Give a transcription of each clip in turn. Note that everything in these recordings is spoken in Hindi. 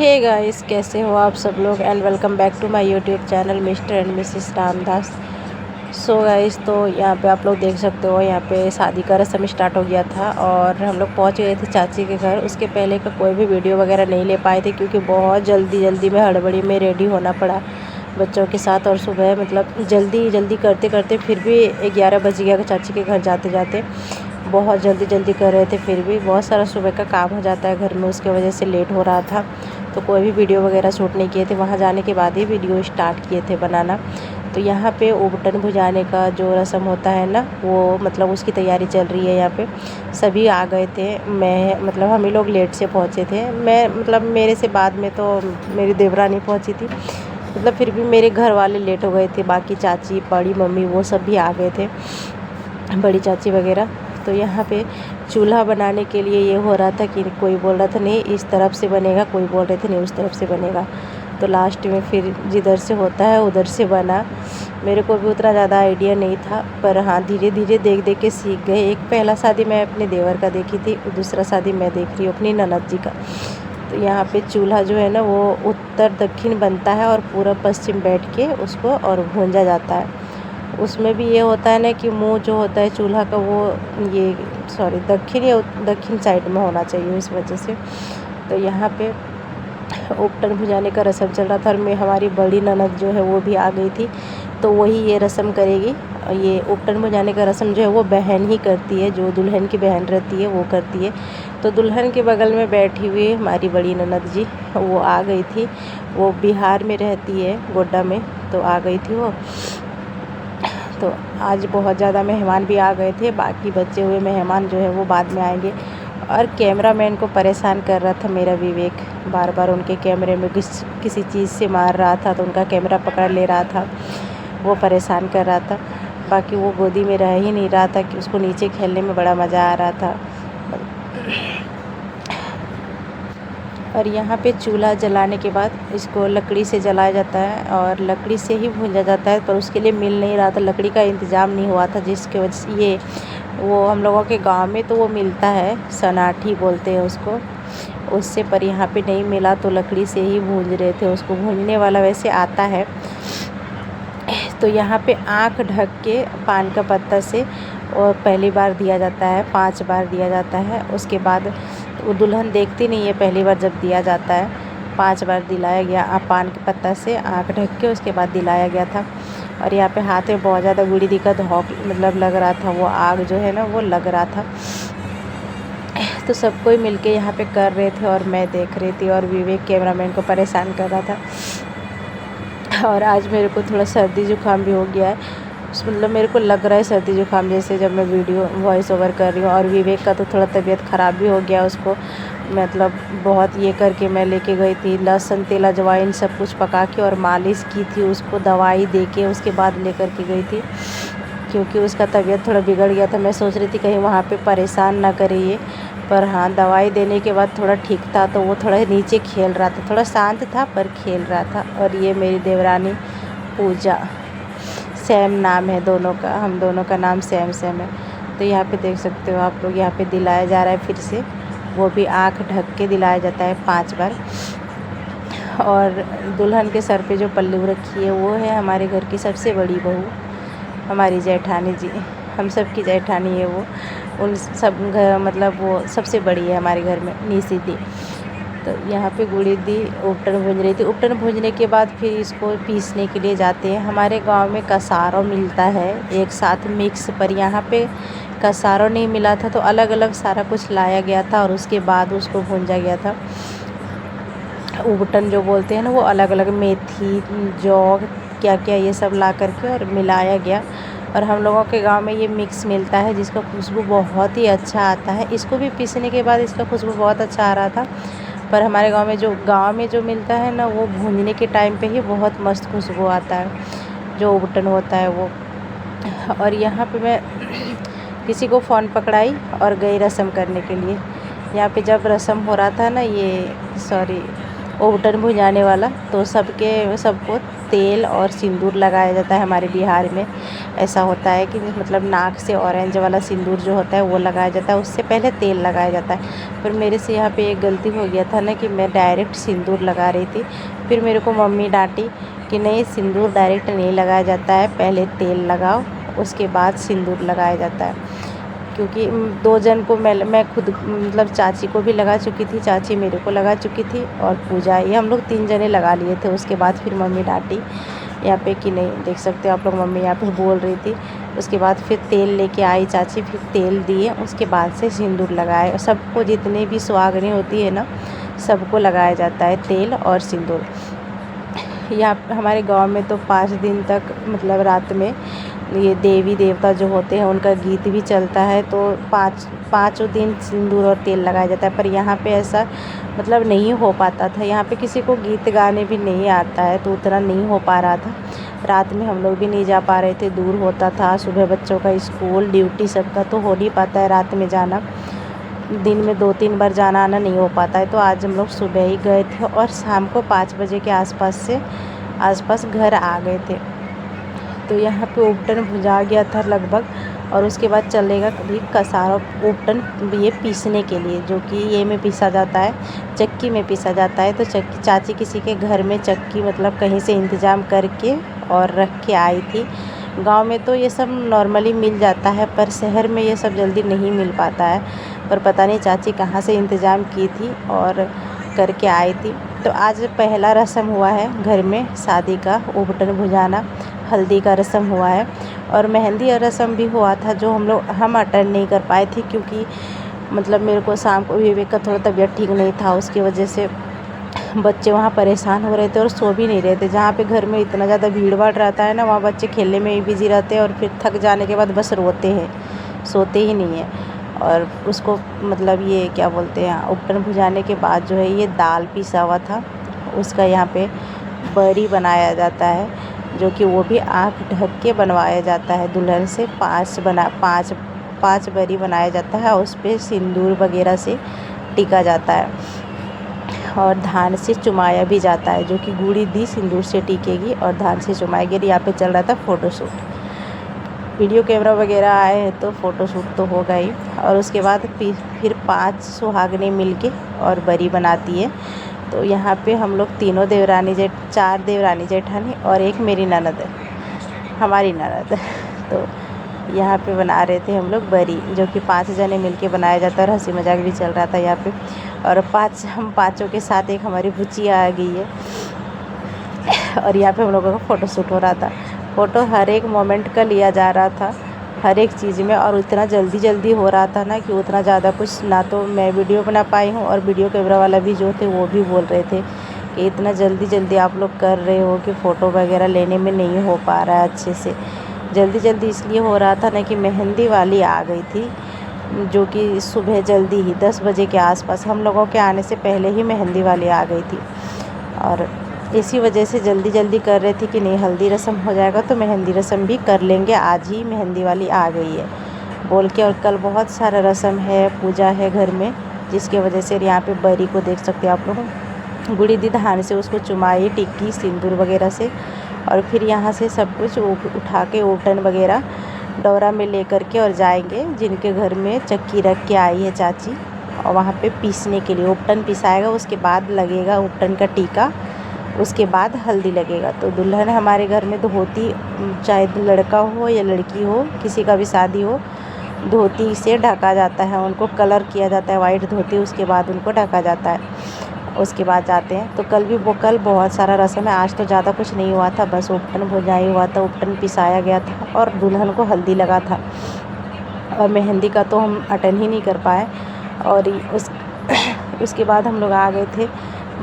हे गाइस, कैसे हो आप सब लोग and welcome back to my YouTube channel Mr and Mrs Ramdas. So guys, तो यहाँ पे आप लोग देख सकते हो, यहाँ पे शादी का रस्म स्टार्ट हो गया था और हम लोग पहुँच गए थे चाची के घर। उसके पहले का कोई भी वीडियो वगैरह नहीं ले पाए थे क्योंकि बहुत जल्दी में हड़बड़ी में रेडी होना पड़ा बच्चों के साथ। और सुबह मतलब जल्दी करते करते फिर भी 11 बज गया चाची के घर जाते जाते। बहुत जल्दी कर रहे थे, फिर भी बहुत सारा सुबह का काम हो जाता है घर में, उसके वजह से लेट हो रहा था। तो कोई भी वीडियो वगैरह शूट नहीं किए थे, वहाँ जाने के बाद ही वीडियो स्टार्ट किए थे बनाना। तो यहाँ पे उबटन भुजाने का जो रस्म होता है ना, वो मतलब उसकी तैयारी चल रही है। यहाँ पे सभी आ गए थे, मैं मतलब हम ही लोग लेट से पहुँचे थे। मैं मतलब मेरे से बाद में तो मेरी देवरानी पहुँची थी, मतलब फिर भी मेरे घर वाले लेट हो गए थे। बाकी चाची, बड़ी मम्मी, वो सब भी आ गए थे, बड़ी चाची वगैरह। तो यहाँ पे चूल्हा बनाने के लिए ये हो रहा था कि कोई बोल रहा था नहीं इस तरफ से बनेगा, कोई बोल रहे थे नहीं उस तरफ से बनेगा। तो लास्ट में फिर जिधर से होता है उधर से बना। मेरे को भी उतना ज़्यादा आइडिया नहीं था, पर हाँ धीरे धीरे देख के सीख गए। एक पहला शादी मैं अपने देवर का देखी थी, दूसरा शादी मैं देख रही हूँ अपनी ननद जी का। तो यहाँ पे चूल्हा जो है ना, वो उत्तर दक्षिण बनता है और पूरब पश्चिम बैठ के उसको और भूंजा जाता है। उसमें भी ये होता है ना कि मुंह जो होता है चूल्हा का, वो ये दक्षिण या दक्षिण साइड में होना चाहिए, इस वजह से। तो यहाँ पे उपटन भुजाने का रस्म चल रहा था और मैं हमारी बड़ी ननद जो है वो भी आ गई थी। तो वही ये रस्म करेगी। ये उपटन भुजाने का रस्म जो है वो बहन ही करती है, जो दुल्हन की बहन रहती है वो करती है। तो दुल्हन के बगल में बैठी हुई हमारी बड़ी ननद जी वो आ गई थी। वो बिहार में रहती है, गोड्डा में, तो आ गई थी वो। तो आज बहुत ज़्यादा मेहमान भी आ गए थे, बाकी बचे हुए मेहमान जो है वो बाद में आएंगे। और कैमरामैन को परेशान कर रहा था मेरा विवेक, बार बार उनके कैमरे में किसी चीज़ से मार रहा था, तो उनका कैमरा पकड़ ले रहा था, वो परेशान कर रहा था। बाकी वो गोदी में रह ही नहीं रहा था कि उसको नीचे खेलने में बड़ा मज़ा आ रहा था। और यहाँ पे चूल्हा जलाने के बाद इसको लकड़ी से जलाया जाता है और लकड़ी से ही भूंजा जाता है, पर उसके लिए मिल नहीं रहा था, लकड़ी का इंतज़ाम नहीं हुआ था, जिसके वजह से ये वो हम लोगों के गांव में तो वो मिलता है, सनाठी बोलते हैं उसको, उससे, पर यहाँ पे नहीं मिला तो लकड़ी से ही भूंज रहे थे उसको। भूंजने वाला वैसे आता है। तो यहाँ पे आँख ढक के पान का पत्ता से और पहली बार दिया जाता है, 5 बार दिया जाता है। उसके बाद वो दुल्हन देखती नहीं है, पहली बार जब दिया जाता है 5 बार दिलाया गया पान के पत्ता से आँख ढक के, उसके बाद दिलाया गया था। और यहाँ पे हाथ में बहुत ज़्यादा गुड़ी का धौक मतलब लग रहा था, वो आग जो है ना वो लग रहा था। तो सब कोई मिलके यहाँ पे कर रहे थे और मैं देख रही थी, और विवेक कैमरामैन को परेशान कर रहा था। और आज मेरे को थोड़ा सर्दी जुकाम भी हो गया है, मतलब मेरे को लग रहा है सर्दी जुकाम जैसे, जब मैं वीडियो वॉइस ओवर कर रही हूँ। और विवेक का तो थोड़ा तबीयत ख़राब भी हो गया, उसको मतलब बहुत ये करके मैं लेके गई थी, लहसुन तेल अजवाइन सब कुछ पका के और मालिश की थी, उसको दवाई दे के उसके बाद लेकर के गई थी, क्योंकि उसका तबीयत थोड़ा बिगड़ गया था। मैं सोच रही थी कहीं वहाँ पे परेशान ना करे ये, पर हाँ दवाई देने के बाद थोड़ा ठीक था। तो वो थोड़ा नीचे खेल रहा था, थोड़ा शांत था पर खेल रहा था। और ये मेरी देवरानी पूजा, सेम नाम है दोनों का, हम दोनों का नाम सेम है। तो यहाँ पे देख सकते हो आप लोग, यहाँ पे दिलाया जा रहा है फिर से, वो भी आँख ढक के दिलाया जाता है 5 बार। और दुल्हन के सर पे जो पल्लू रखी है वो है हमारे घर की सबसे बड़ी बहू, हमारी जेठानी जी, हम सब की जेठानी है वो। उन सब घर मतलब वो सबसे बड़ी है हमारे घर में, नीसी दी। तो यहाँ पे गुड़ी दी उपटन भूंज रही थी। उपटन भूंजने के बाद फिर इसको पीसने के लिए जाते हैं। हमारे गांव में कसारो मिलता है एक साथ मिक्स, पर यहाँ पे कसारो नहीं मिला था, तो अलग अलग सारा कुछ लाया गया था और उसके बाद उसको भूंजा गया था। उपटन जो बोलते हैं ना, वो अलग अलग मेथी, जौ, क्या क्या ये सब ला करके और मिलाया गया। और हम लोगों के गांव में ये मिक्स मिलता है, जिसका खुशबू बहुत ही अच्छा आता है। इसको भी पीसने के बाद इसका खुशबू बहुत अच्छा आ रहा था, पर हमारे गांव में जो मिलता है ना, वो भूनने के टाइम पे ही बहुत मस्त खुशबू आता है, जो उपटन होता है वो। और यहाँ पे मैं किसी को फ़ोन पकड़ाई और गई रस्म करने के लिए। यहाँ पे जब रस्म हो रहा था ना, ये ओवटन भुजाने वाला। तो सबको तेल और सिंदूर लगाया जाता है। हमारे बिहार में ऐसा होता है कि मतलब नाक से ऑरेंज वाला सिंदूर जो होता है वो लगाया जाता है, उससे पहले तेल लगाया जाता है। पर मेरे से यहाँ पे एक गलती हो गया था ना कि मैं डायरेक्ट सिंदूर लगा रही थी। फिर मेरे को मम्मी डांटी कि नहीं, सिंदूर डायरेक्ट नहीं लगाया जाता है, पहले तेल लगाओ उसके बाद सिंदूर लगाया जाता है। क्योंकि 2 जन को मैं खुद मतलब चाची को भी लगा चुकी थी, चाची मेरे को लगा चुकी थी और पूजा, ये हम लोग 3 जने लगा लिए थे। उसके बाद फिर मम्मी डांटी यहाँ पे कि नहीं, देख सकते हो आप लोग, मम्मी यहाँ पे बोल रही थी। उसके बाद फिर तेल लेके आई चाची, फिर तेल दिए, उसके बाद से सिंदूर लगाए। और सबको जितने भी सुहागनी होती है ना, सबको लगाया जाता है तेल और सिंदूर। यहाँ हमारे गांव में तो 5 दिन तक मतलब रात में ये देवी देवता जो होते हैं उनका गीत भी चलता है। तो पाँचों दिन सिंदूर और तेल लगाया जाता है। पर यहाँ पे ऐसा मतलब नहीं हो पाता था, यहाँ पे किसी को गीत गाने भी नहीं आता है, तो उतना नहीं हो पा रहा था। रात में हम लोग भी नहीं जा पा रहे थे, दूर होता था, सुबह बच्चों का स्कूल ड्यूटी सबका, तो हो नहीं पाता है रात में जाना। दिन में 2-3 बार जाना आना नहीं हो पाता है। तो आज हम लोग सुबह ही गए थे और शाम को 5 बजे के आसपास घर आ गए थे। तो यहाँ पे ओवटन भुजा गया था लगभग, और उसके बाद चलेगा कभी कसार ओवटन ये पीसने के लिए, जो कि ये में पीसा जाता है, चक्की में पीसा जाता है। तो चाची किसी के घर में चक्की मतलब कहीं से इंतज़ाम करके और रख के आई थी। गांव में तो ये सब नॉर्मली मिल जाता है, पर शहर में ये सब जल्दी नहीं मिल पाता है। पर पता नहीं चाची कहाँ से इंतज़ाम की थी और करके आई थी। तो आज पहला रस्म हुआ है घर में शादी का, ओवटन भुजाना। हल्दी का रस्म हुआ है और मेहंदी का रस्म भी हुआ था, जो हम अटेंड नहीं कर पाए थे, क्योंकि मतलब मेरे को शाम को विवेक का थोड़ा तबीयत ठीक नहीं था, उसकी वजह से बच्चे वहाँ परेशान हो रहे थे और सो भी नहीं रहे थे। जहाँ पे घर में इतना ज़्यादा भीड़ भाड़ रहता है ना, वहाँ बच्चे खेलने में ही बिज़ी रहते हैं और फिर थक जाने के बाद बस रोते हैं, सोते ही नहीं हैं। और उसको मतलब ये क्या बोलते हैं, ओवटन भुजाने के बाद जो है ये दाल पिसा हुआ था, उसका यहाँ पे बरी बनाया जाता है, जो कि वो भी आँख ढक के बनवाया जाता है दुल्हन से। 5 बरी बनाया जाता है और उस पर सिंदूर वगैरह से टिका जाता है और धान से चुमाया भी जाता है, जो कि गुड़ी दी सिंदूर से टिकेगी और धान से चुमाएगी। यहाँ पे चल रहा था फ़ोटोशूट, वीडियो कैमरा वगैरह आए हैं तो फ़ोटोशूट तो होगा ही। और उसके बाद फिर 5 सुहागनें मिलके और बरी बनाती है। तो यहाँ पे हम लोग 4 देवरानी जेठानी और एक मेरी ननद है, हमारी ननद। तो यहाँ पे बना रहे थे हम लोग बरी, जो कि 5 जने मिलके बनाया जाता है और हंसी मजाक भी चल रहा था यहाँ पे। और हम पाँचों के साथ एक हमारी बुचिया आ गई है और यहाँ पे हम लोगों का फ़ोटोशूट हो रहा था। फ़ोटो हर एक मोमेंट का लिया जा रहा था, हर एक चीज़ में, और इतना जल्दी हो रहा था ना कि उतना ज़्यादा कुछ ना तो मैं वीडियो बना पाई हूँ, और वीडियो कैमरा वाला भी जो थे वो भी बोल रहे थे कि इतना जल्दी आप लोग कर रहे हो कि फ़ोटो वगैरह लेने में नहीं हो पा रहा है अच्छे से। जल्दी इसलिए हो रहा था ना कि मेहंदी वाली आ गई थी, जो कि सुबह जल्दी ही 10 बजे के आसपास, हम लोगों के आने से पहले ही मेहंदी वाली आ गई थी। और इसी वजह से जल्दी कर रहे थे कि नहीं, हल्दी रस्म हो जाएगा तो मेहंदी रस्म भी कर लेंगे, आज ही मेहंदी वाली आ गई है बोल के। और कल बहुत सारा रस्म है, पूजा है घर में, जिसके वजह से यहाँ पे बरी को देख सकते हैं आप लोग, गुड़ी दी धान से उसको चुमाई, टिक्की सिंदूर वगैरह से। और फिर यहाँ से सब कुछ उठा के ओवटन वगैरह दौरा में ले करके और जाएंगे जिनके घर में चक्की रख के आई है चाची, और वहाँ पे पीसने के लिए ओवटन पिसाएगा। उसके बाद लगेगा ओवटन का टीका, उसके बाद हल्दी लगेगा। तो दुल्हन हमारे घर में धोती, चाहे लड़का हो या लड़की हो, किसी का भी शादी हो, धोती से ढका जाता है, उनको कलर किया जाता है वाइट धोती, उसके बाद उनको ढका जाता है। उसके बाद जाते हैं। तो कल बहुत सारा रस्म है, आज तो ज़्यादा कुछ नहीं हुआ था, बस ओवटन भुजाई हुआ था, ओवटन पिसाया गया था और दुल्हन को हल्दी लगा था। और मेहंदी का तो हम अटेंड ही नहीं कर पाए। और उसके बाद हम लोग आ गए थे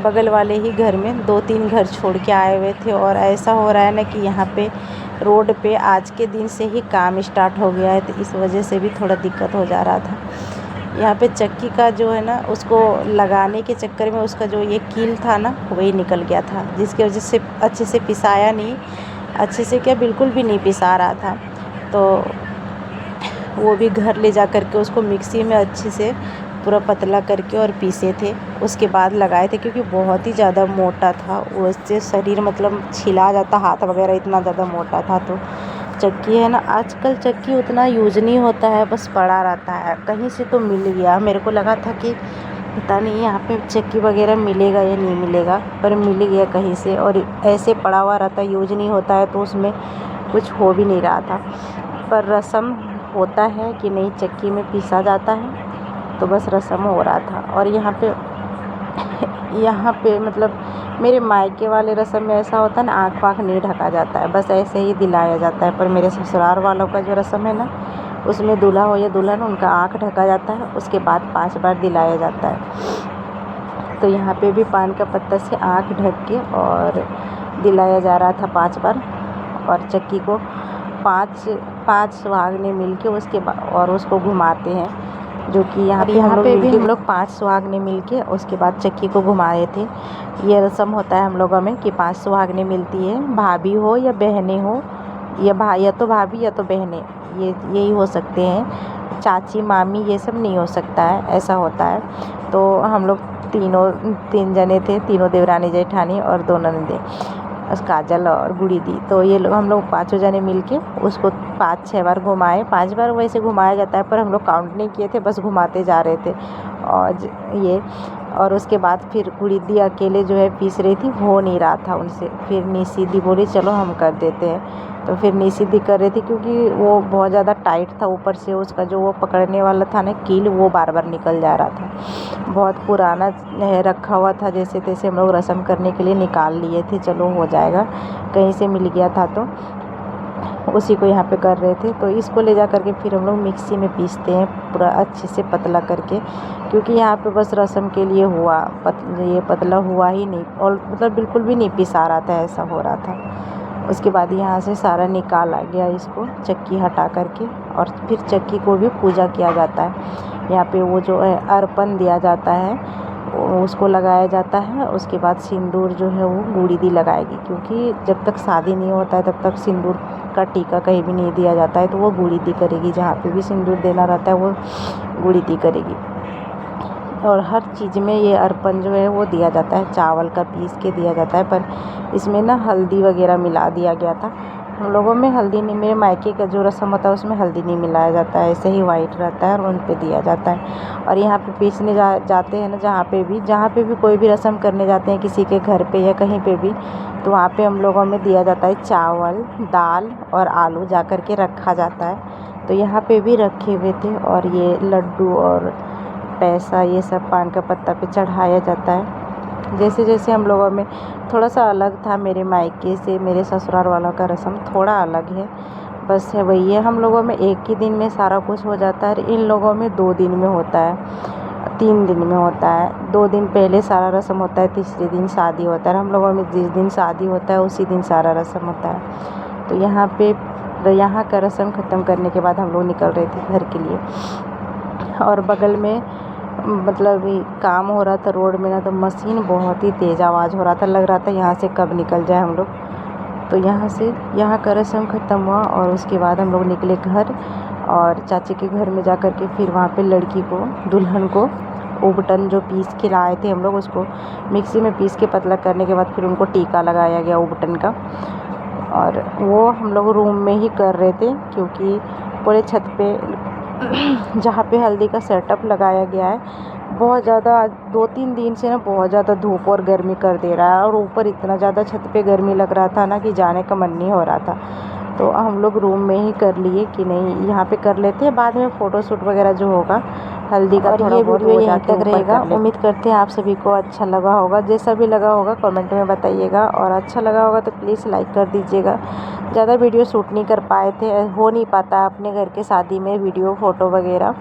बगल वाले ही घर में, 2-3 घर छोड़ के आए हुए थे। और ऐसा हो रहा है ना कि यहाँ पे रोड पे आज के दिन से ही काम स्टार्ट हो गया है, तो इस वजह से भी थोड़ा दिक्कत हो जा रहा था। यहाँ पे चक्की का जो है ना, उसको लगाने के चक्कर में उसका जो ये कील था ना, वही निकल गया था, जिसकी वजह से अच्छे से पिसाया नहीं, अच्छे से क्या बिल्कुल भी नहीं पिसा रहा था। तो वो भी घर ले जा कर के उसको मिक्सी में अच्छे से पूरा पतला करके और पीसे थे, उसके बाद लगाए थे क्योंकि बहुत ही ज़्यादा मोटा था, उससे शरीर मतलब छिला जाता, हाथ वगैरह इतना ज़्यादा मोटा था। तो चक्की है ना, आजकल चक्की उतना यूज़ नहीं होता है, बस पड़ा रहता है। कहीं से तो मिल गया, मेरे को लगा था कि पता नहीं यहाँ पे चक्की वगैरह मिलेगा या नहीं मिलेगा, पर मिल गया कहीं से, और ऐसे पड़ा हुआ रहता है, यूज नहीं होता है, तो उसमें कुछ हो भी नहीं रहा था। पर रस्म होता है कि नहीं, चक्की में पीसा जाता है, तो बस रस्म हो रहा था। और यहाँ पे मतलब मेरे मायके वाले रस्म में ऐसा होता है ना, आँख वाँख नहीं ढका जाता है, बस ऐसे ही दिलाया जाता है। पर मेरे ससुराल वालों का जो रस्म है ना, उसमें दूल्हा हो या दुल्हन, उनका आँख ढका जाता है, उसके बाद 5 बार दिलाया जाता है। तो यहाँ पे भी पान का पत्ता से आँख ढक के और दिलाया जा रहा था 5 बार। और चक्की को 5 सुहागने मिल के उसके बाद और उसको घुमाते हैं, जो कि यहाँ पे भी हम लोग 5 सुहागने मिल के उसके बाद चक्की को घुमाए थे। ये रस्म होता है हम लोगों में कि 5 सुहागने मिलती है, भाभी हो या बहनें हो, या भाई, या तो भाभी या तो बहनें, यही हो सकते हैं। चाची मामी ये सब नहीं हो सकता है, ऐसा होता है। तो हम लोग 3 जने थे, तीनों देवरानी जेठानी और 2 ननदें, काजल और गुड़ी दी। तो ये लोग, हम लोग 5 जने मिलके उसको 5-6 बार घुमाए। 5 बार वैसे घुमाया जाता है, पर हम लोग काउंट नहीं किए थे, बस घुमाते जा रहे थे। और उसके बाद फिर गुड़ी दी अकेले जो है पीस रही थी, हो नहीं रहा था उनसे। फिर निशी दी बोली चलो हम कर देते हैं, तो फिर निशी दी कर रही थी, क्योंकि वो बहुत ज़्यादा टाइट था, ऊपर से उसका जो वो पकड़ने वाला था ना कील, वो बार बार निकल जा रहा था। बहुत पुराना रखा हुआ था, जैसे तैसे हम लोग रस्म करने के लिए निकाल लिए थे, चलो हो जाएगा, कहीं से मिल गया था, तो उसी को यहाँ पे कर रहे थे। तो इसको ले जा करके फिर हम लोग मिक्सी में पीसते हैं, पूरा अच्छे से पतला करके, क्योंकि यहाँ पे बस रस्म के लिए हुआ, ये पतला हुआ ही नहीं, और मतलब बिल्कुल भी नहीं पिसा रहा था, ऐसा हो रहा था। उसके बाद यहाँ से सारा निकाल आ गया, इसको चक्की हटा करके, और फिर चक्की को भी पूजा किया जाता है। यहाँ पे वो जो है अर्पण दिया जाता है, उसको लगाया जाता है। उसके बाद सिंदूर जो है वो गुड़ी दी लगाएगी, क्योंकि जब तक शादी नहीं होता है तब तक सिंदूर का टीका कहीं भी नहीं दिया जाता है, तो वो गुड़ी दी करेगी। जहाँ पे भी सिंदूर देना रहता है वो गुड़ी दी करेगी। और हर चीज़ में ये अर्पण जो है वो दिया जाता है, चावल का पीस के दिया जाता है, पर इसमें ना हल्दी वगैरह मिला दिया गया था। हम लोगों में हल्दी नहीं, मेरे मायके का जो रस्म होता है उसमें हल्दी नहीं मिलाया जाता है, ऐसे ही वाइट रहता है और उन पे दिया जाता है। और यहाँ पे पीसने जाते हैं ना, जहाँ पे भी कोई भी रस्म करने जाते हैं किसी के घर पे या कहीं पे भी, तो वहाँ पे हम लोगों में दिया जाता है चावल, दाल और आलू जा कर के रखा जाता है। तो यहाँ पे भी रखे हुए थे, और ये लड्डू और पैसा ये सब पान का पत्ता पे चढ़ाया जाता है। जैसे जैसे हम लोगों में थोड़ा सा अलग था, मेरे मायके से मेरे ससुराल वालों का रस्म थोड़ा अलग है, बस है वही है। हम लोगों में 1 ही दिन में सारा कुछ हो जाता है, इन लोगों में 2 दिन में होता है, 3 दिन में होता है। 2 दिन पहले सारा रस्म होता है, तीसरे दिन शादी होता है। हम लोगों में जिस दिन शादी होता है उसी दिन सारा रस्म होता है। तो यहाँ का रस्म ख़त्म करने के बाद हम लोग निकल रहे थे घर के लिए, और बगल में मतलब काम हो रहा था रोड में ना, तो मशीन बहुत ही तेज़ आवाज़ हो रहा था, लग रहा था यहाँ से कब निकल जाए हम लोग। तो यहाँ का रस्म ख़त्म हुआ, और उसके बाद हम लोग निकले घर, और चाची के घर में जा कर के फिर वहाँ पे लड़की को, दुल्हन को उबटन जो पीस के लाए थे हम लोग, उसको मिक्सी में पीस के पतला करने के बाद फिर उनको टीका लगाया गया उबटन का। और वो हम लोग रूम में ही कर रहे थे, क्योंकि पूरे छत पे जहाँ पे हल्दी का सेटअप लगाया गया है, बहुत ज़्यादा 2-3 दिन से ना बहुत ज़्यादा धूप और गर्मी कर दे रहा है, और ऊपर इतना ज़्यादा छत पे गर्मी लग रहा था ना कि जाने का मन नहीं हो रहा था। तो हम लोग रूम में ही कर लिए कि नहीं यहाँ पे कर लेते हैं, बाद में फ़ोटो शूट वगैरह जो होगा हल्दी का थोड़ा बहुत वो यहीं तक रहेगा। उम्मीद करते हैं आप सभी को अच्छा लगा होगा, जैसा भी लगा होगा कमेंट में बताइएगा, और अच्छा लगा होगा तो प्लीज़ लाइक कर दीजिएगा। ज़्यादा वीडियो शूट नहीं कर पाए थे, हो नहीं पाता अपने घर के शादी में वीडियो फ़ोटो वगैरह,